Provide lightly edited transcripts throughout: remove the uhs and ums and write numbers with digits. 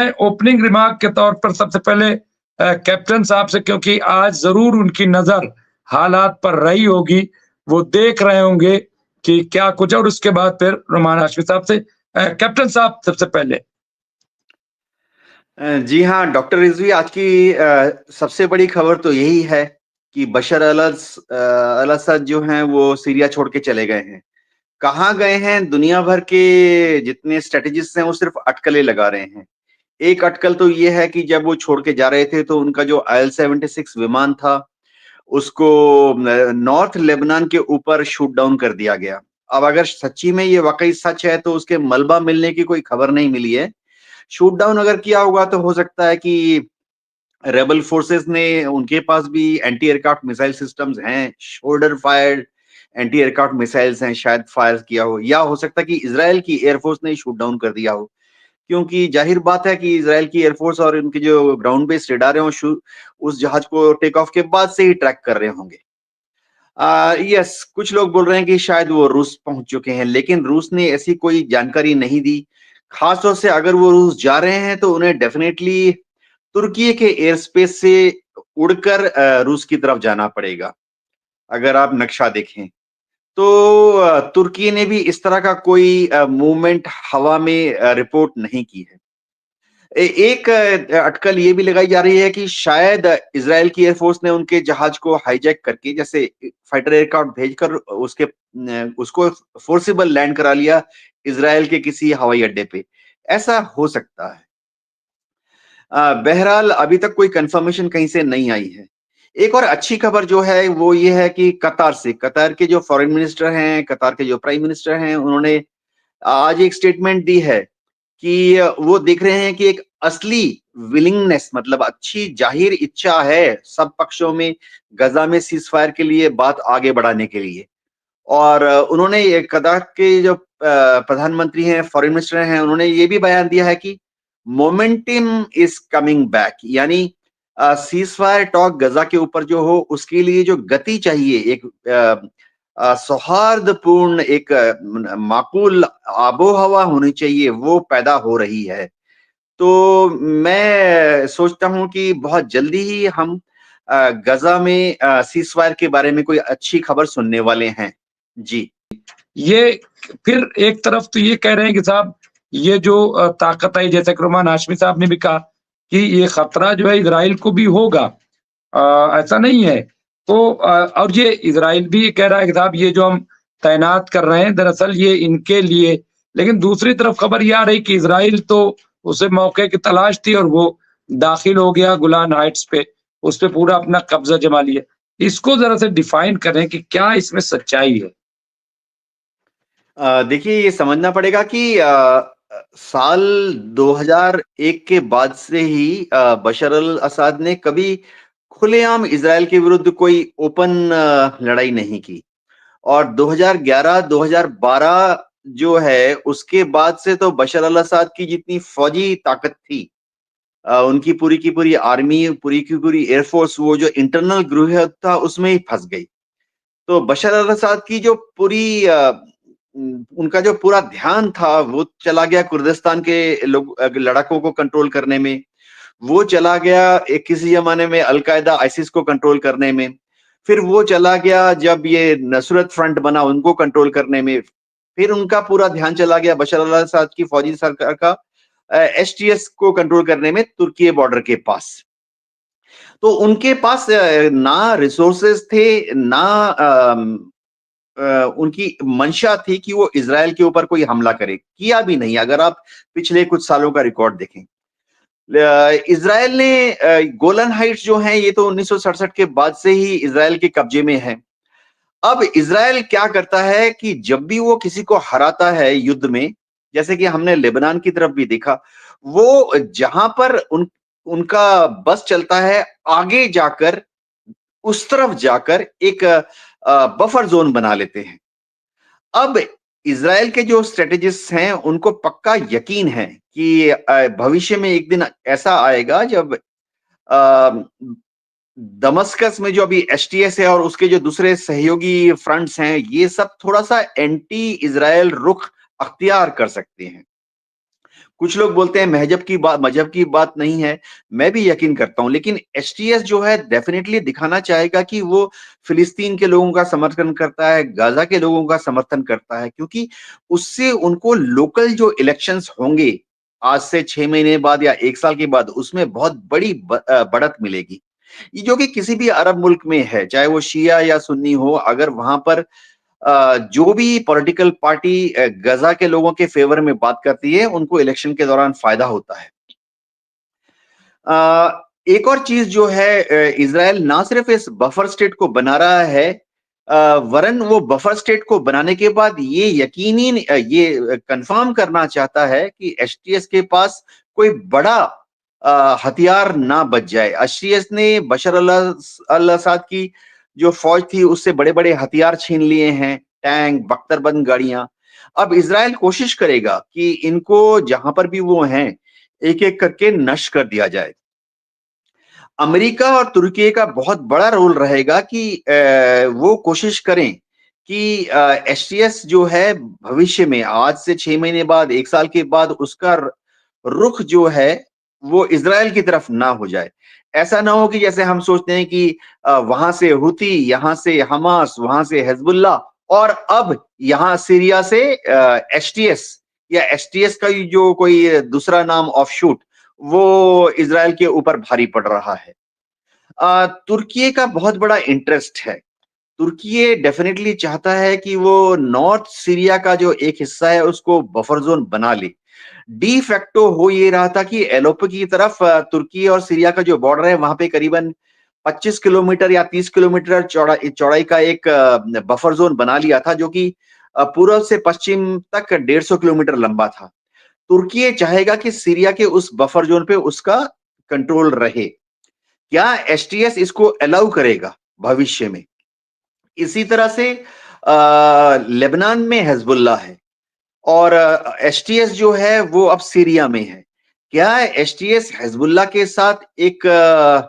मैं opening remark के तौर पर सबसे पहले कैप्टन साहब से, क्योंकि आज ज़रूर उनकी नज़र हालात पर रही होगी, वो देख रहे होंगे कि क्या कुछ, और उसके बाद फिर रुमान हाशमी साहब से। कैप्टन साहब सबसे पहले। जी हाँ, डॉक्टर रिज़वी, आज की सबसे बड़ी खबर तो यही है कि बशर अल असद जो हैं वो सीरिया छोड़ के चले गए हैं। कहाँ गए हैं? दुनिया भर के जितने स्ट्रैटेजिस्ट्स हैं वो सिर्फ अटकलें लगा रहे हैं। एक अटकल तो ये है कि जब वो छोड़ के जा रहे थे तो उनका जो IL-76 विमान था उसको नॉर्थ लेबनान के ऊपर शूट डाउन कर दिया गया। अब अगर सच्ची में ये वाक़ई सच है तो उसके मलबा मिलने की कोई खबर नहीं मिली है। शूट डाउन अगर किया होगा तो हो सकता है कि रेबल फोर्सेस ने, उनके पास भी एंटी एयरक्राफ्ट मिसाइल सिस्टम्स हैं, shoulder fired anti aircraft missiles हैं, शायद फायर किया हो, या हो सकता है कि इजराइल की एयरफोर्स ने शूट डाउन कर दिया हो। क्योंकि जाहिर बात है कि इजराइल की एयरफोर्स और उनके जो ग्राउंड बेस्ड रडार हैं वो उस जहाज को टेक ऑफ के बाद से ही ट्रैक कर रहे होंगे। यस, कुछ लोग बोल रहे हैं कि शायद वो रूस पहुंच चुके हैं, लेकिन रूस ने ऐसी कोई जानकारी नहीं दी। खासतौर से अगर वो रूस जा रहे हैं तो उन्हें डेफिनेटली तुर्की के एयर स्पेस से उड़कर रूस की तरफ जाना पड़ेगा। अगर आप नक्शा देखें तो तुर्की ने भी इस तरह का कोई मूवमेंट हवा में रिपोर्ट नहीं की है। एक अटकल ये भी लगाई जा रही है कि शायद इजराइल की एयरफोर्स ने उनके जहाज को हाईजैक करके, जैसे फाइटर एयरक्राफ्ट भेजकर उसको फोर्सिबल लैंड करा लिया इजराइल के किसी हवाई अड्डे पे। ऐसा हो सकता है। बहरहाल अभी तक कोई कंफर्मेशन कहीं से नहीं आई है। एक और अच्छी खबर जो है वो ये है कि कतार के जो फॉरेन मिनिस्टर हैं, कतार के जो प्राइम मिनिस्टर हैं, उन्होंने आज एक स्टेटमेंट दी है कि वो देख रहे हैं कि एक असली विलिंगनेस, मतलब अच्छी जाहिर इच्छा है सब पक्षों में गजा में सीज़फायर के लिए बात आगे बढ़ाने के लिए। और उन्होंने ये कतार के जो प्रधानमंत्री हैं, फॉरेन मिनिस्टर हैं, उन्होंने ये भी बयान दिया है कि मोमेंटम इज कमिंग बैक, यानी सीज़फायर टॉक गजा के ऊपर जो हो उसके लिए जो गति चाहिए, एक सौहार्दपूर्ण, एक माकूल आबो हवा होनी चाहिए, वो पैदा हो रही है। तो मैं सोचता हूँ कि बहुत जल्दी ही हम गजा में सीज़फायर के बारे में कोई अच्छी खबर सुनने वाले हैं। जी। ये फिर एक तरफ तो ये कह रहे हैं कि साहब ये जो ताकत आई, जैसे कि रुमान हाशमी साहब ने भी कहा कि ये खतरा जो है इजराइल को भी होगा, ऐसा नहीं है। तो और ये इजराइल भी कह रहा है कि साहब ये जो हम तैनात कर रहे हैं दरअसल ये इनके लिए, लेकिन दूसरी तरफ खबर ये आ रही कि इजराइल तो उसे मौके की तलाश थी और वो दाखिल हो गया गोलान हाइट्स पे, उस पे पूरा अपना कब्जा जमा लिया। इसको जरा से डिफाइन करें कि क्या इसमें सच्चाई है। देखिए, ये समझना पड़ेगा कि साल 2001 के बाद से ही बशर अल असद ने कभी खुलेआम इजराइल के विरुद्ध कोई ओपन लड़ाई नहीं की। और 2011-2012 जो है उसके बाद से तो बशर अल असद की जितनी फौजी ताकत थी, उनकी पूरी की पूरी आर्मी, पूरी की पूरी एयरफोर्स, वो जो इंटरनल ग्रुप था उसमें ही फंस गई। तो बशर अल असद की जो पूरी उनका जो पूरा ध्यान था वो चला गया कुर्दिस्तान के लोग लड़ाकों को कंट्रोल करने में। वो चला गया एक किसी जमाने में अल-कायदा, आइसिस को कंट्रोल करने में। फिर वो चला गया जब ये नुसरत फ्रंट बना उनको कंट्रोल करने में। फिर उनका पूरा ध्यान चला गया बशर अल असद की फौजी सरकार का एसटीएस को कंट्रोल करने में, तुर्की बॉर्डर के पास। तो उनके पास ना रिसोर्सेज थे, ना उनकी मंशा थी कि वो इजराइल के ऊपर कोई हमला करे। किया भी नहीं। अगर आप पिछले कुछ सालों का रिकॉर्ड देखें, इजराइल ने गोलन हाइट्स जो हैं ये तो 1967 के बाद से ही इजराइल के कब्जे में है। अब इजराइल क्या करता है कि जब भी वो किसी को हराता है युद्ध में, जैसे कि हमने लेबनान की तरफ भी देखा, वो जहां पर उनका बस चलता है, आगे जाकर उस तरफ जाकर एक बफर जोन बना लेते हैं। अब इजराइल के जो स्ट्रेटेजिस्ट हैं उनको पक्का यकीन है कि भविष्य में एक दिन ऐसा आएगा जब दमस्कस में जो अभी एसटीएस है और उसके जो दूसरे सहयोगी फ्रंट्स हैं, ये सब थोड़ा सा एंटी इजराइल रुख अख्तियार कर सकते हैं। कुछ लोग बोलते हैं मजहब की बात नहीं है, मैं भी यकीन करता हूँ, लेकिन एचटीएस जो है डेफिनिटली दिखाना चाहेगा कि वो फिलिस्तीन के लोगों का समर्थन करता है, गाजा के लोगों का समर्थन करता है, क्योंकि उससे उनको लोकल जो इलेक्शंस होंगे, आज से 6 महीने बाद या 1 साल के बाद, उसमें बहुत बड़ी बढ़त मिलेगी। ये जो कि किसी भी अरब मुल्क में है, चाहे वो शिया या सुन्नी हो, अगर वहां पर जो भी पॉलिटिकल पार्टी गजा के लोगों के फेवर में बात करती है, उनको इलेक्शन के दौरान फायदा होता है। एक और चीज जो है, इजराइल ना सिर्फ इस बफर स्टेट को बना रहा है, वरन वो बफर स्टेट को बनाने के बाद ये ये कंफर्म करना चाहता है कि एचटीएस के पास कोई बड़ा हथियार ना बच जाए। एचटीएस ने बशर अल असद की जो फौज थी उससे बड़े बड़े हथियार छीन लिए हैं, टैंक, बख्तरबंद गाड़ियां। अब इजराइल कोशिश करेगा कि इनको जहां पर भी वो हैं, एक एक करके नष्ट कर दिया जाए। अमेरिका और तुर्की का बहुत बड़ा रोल रहेगा कि वो कोशिश करें कि एचटीएस जो है भविष्य में, आज से 6 महीने बाद, 1 साल के बाद, उसका रुख जो है वो इजराइल की तरफ ना हो जाए। ऐसा ना हो कि जैसे हम सोचते हैं कि वहां से हुती, यहां से हमास, वहां से हिजबुल्लाह, और अब यहां सीरिया से एचटीएस, या एचटीएस का जो कोई दूसरा नाम ऑफशूट, वो इजराइल के ऊपर भारी पड़ रहा है। तुर्की का बहुत बड़ा इंटरेस्ट है। तुर्की डेफिनेटली चाहता है कि वो नॉर्थ सीरिया का जो एक हिस्सा है उसको बफर जोन बना ले। डी फैक्टो हो ये रहा था कि एलोपो की तरफ तुर्की और सीरिया का जो बॉर्डर है, वहां पे करीबन 25 किलोमीटर या 30 किलोमीटर चौड़ाई का एक बफर जोन बना लिया था, जो कि पूर्व से पश्चिम तक 150 किलोमीटर लंबा था। तुर्की चाहेगा कि सीरिया के उस बफर जोन पे उसका कंट्रोल रहे। क्या एचटीएस इसको अलाउ करेगा भविष्य में? इसी तरह से लेबनान में हिजबुल्लाह है, और एचटीएस जो है वो अब सीरिया में है। क्या एचटीएस हिजबुल्लाह के साथ एक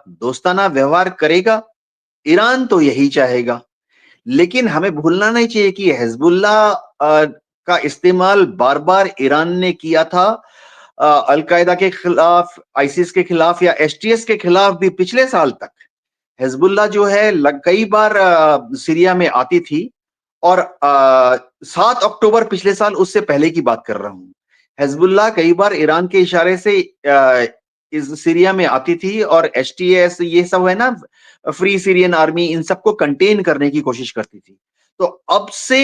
दोस्ताना व्यवहार करेगा? ईरान तो यही चाहेगा, लेकिन हमें भूलना नहीं चाहिए कि हिजबुल्लाह का इस्तेमाल बार बार ईरान ने किया था अलकायदा के खिलाफ, आईसिस के खिलाफ, या एचटीएस के खिलाफ भी। पिछले साल तक हिजबुल्लाह जो है कई बार सीरिया में आती थी, और 7 अक्टूबर पिछले साल, उससे पहले की बात कर रहा हूं, हिजबुल्लाह कई बार ईरान के इशारे से इस सीरिया में आती थी, और एचटीएस ये सब है ना, फ्री सीरियन आर्मी, इन सबको कंटेन करने की कोशिश करती थी। तो अब से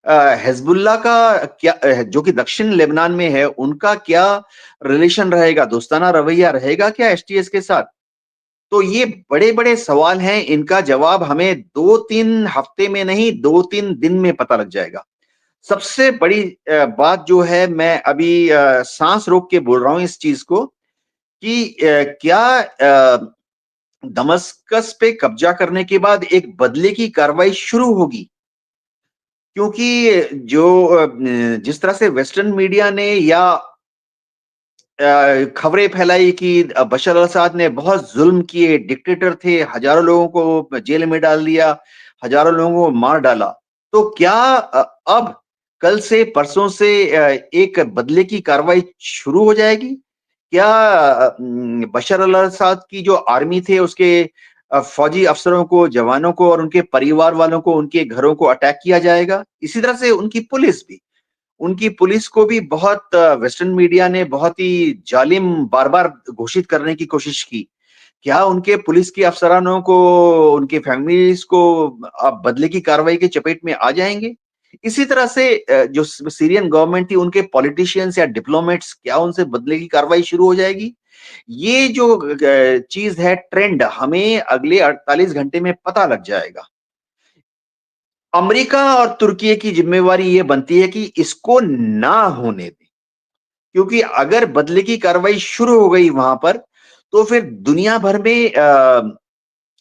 हिजबुल्लाह का क्या, जो कि दक्षिण लेबनान में है, उनका क्या रिलेशन रहेगा, दोस्ताना रवैया रहेगा क्या एचटीएस के साथ? तो ये बड़े-बड़े सवाल हैं, इनका जवाब हमें 2-3 हफ्ते में नहीं, 2-3 दिन में पता लग जाएगा। सबसे बड़ी बात जो है, मैं अभी साँस रोक के बोल रहा हूँ इस चीज़ को, कि क्या दमस्कस पे कब्जा करने के बाद एक बदले की कार्रवाई शुरू होगी? क्योंकि जो जिस तरह से वेस्टर्न मीडिया ने या खबरें फैलाई कि बशर अल-असाद ने बहुत जुल्म किए, डिक्टेटर थे, हजारों लोगों को जेल में डाल दिया, हजारों लोगों को मार डाला। तो क्या अब कल से, परसों से एक बदले की कार्रवाई शुरू हो जाएगी? क्या बशर अल-असाद की जो आर्मी थे उसके फौजी अफसरों को, जवानों को और उनके परिवार वालों को, उनके घरों को अटैक किया जाएगा? इसी तरह से उनकी पुलिस को भी बहुत वेस्टर्न मीडिया ने बहुत ही जालिम बार-बार घोषित करने की कोशिश की। क्या उनके पुलिस के अफसरानों को, उनके फैमिलीज़ को अब बदले की कार्रवाई की चपेट में आ जाएँगे? इसी तरह से जो सीरियन गवर्नमेंट थी, उनके पॉलिटिशियंस या डिप्लोमेट्स, क्या उनसे बदले की कार्रवाई शुरू हो जाएगी? ये जो चीज़ है, ट्रेंड, हमें अगले 48 घंटे में पता लग जाएगा। अमेरिका और तुर्की की जिम्मेवारी ये बनती है कि इसको ना होने दें, क्योंकि अगर बदले की कार्रवाई शुरू हो गई वहां पर, तो फिर दुनिया भर में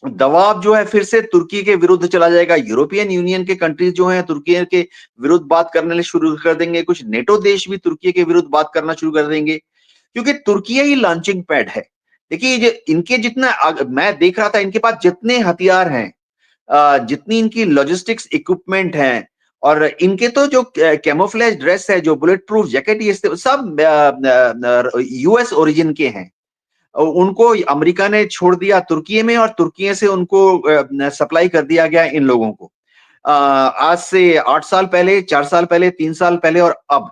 दबाव जो है फिर से तुर्की के विरुद्ध चला जाएगा। यूरोपियन यूनियन के कंट्रीज जो हैं तुर्की के विरुद्ध बात करने शुरू कर देंगे, कुछ नेटो देश भी तुर्की के विरुद्ध बात करना शुरू कर देंगे, क्योंकि तुर्की ही लॉन्चिंग पैड है। देखिए, इनके जितना मैं देख रहा था, इनके पास जितने हथियार हैं, जितनी इनकी लॉजिस्टिक्स इक्विपमेंट हैं, और इनके तो जो कैमोफ्लेज ड्रेस है, जो बुलेट प्रूफ जैकेट, ये सब यूएस ओरिजिन के हैं। उनको अमेरिका ने छोड़ दिया तुर्की में, और तुर्की से उनको सप्लाई कर दिया गया इन लोगों को। आज से 8 साल पहले, 4 साल पहले, 3 साल पहले और अब।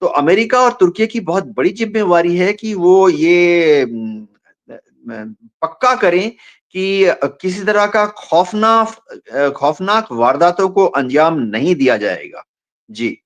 तो अमेरिका और तुर्की की बहुत बड़ी जिम्मेवारी है कि वो ये पक्का करें कि किसी तरह का खौफनाक वारदातों को अंजाम नहीं दिया जाएगा। जी।